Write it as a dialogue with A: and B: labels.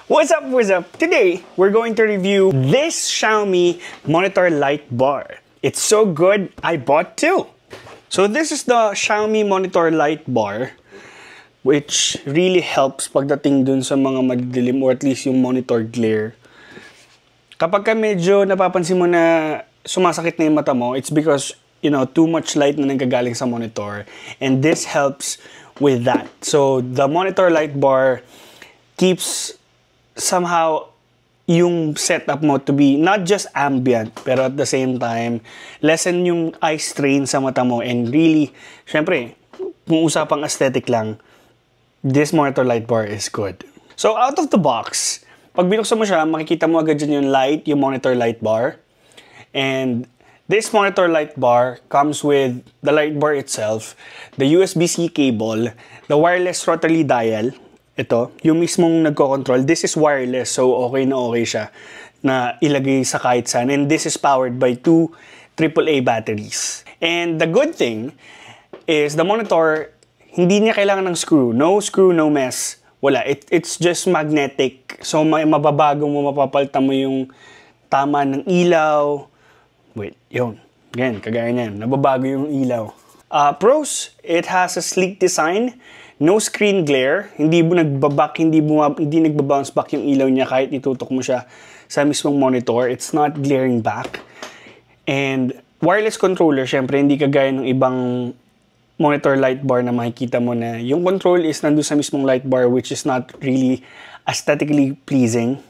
A: What's up, what's up? Today, we're going to review this Xiaomi monitor light bar. It's so good, I bought two. So this is the Xiaomi monitor light bar, which really helps pagdating dun sa mga madidilim or at least yung monitor glare. Kapag ka medyo napapansin mo na sumasakit na yung mata mo, it's because, you know, too much light na nanggagaling sa monitor. And this helps with that. So the monitor light bar keeps somehow yung setup mo to be not just ambient, pero at the same time, lessen yung eye strain sa mata mo. And really, syempre, kung usapang aesthetic lang, this monitor light bar is good. So out of the box, pag binuksan mo siya, makikita mo agad dyan yung light, yung monitor light bar. And this monitor light bar comes with the light bar itself, the USB-C cable, the wireless rotary dial. Ito, yung mismong nagko-control. This is wireless, so okay na okay siya na ilagay sa kahit saan. And this is powered by two AAA batteries. And the good thing is the monitor, hindi niya kailangan ng screw. No screw, no mess. Wala. It's just magnetic. So may mababago mo, mapapalitan mo yung tama ng ilaw. Wait, yun. Ganyan, kagaya niyan. Nababago yung ilaw. Pros, it has a sleek design. No screen glare, hindi nagba-bounce back yung ilaw niya kahit itutok mo siya sa mismong monitor. It's not glaring back. And wireless controller, syempre hindi kagaya ng ibang monitor light bar na makikita mo na yung control is nandun sa mismong light bar, which is not really aesthetically pleasing.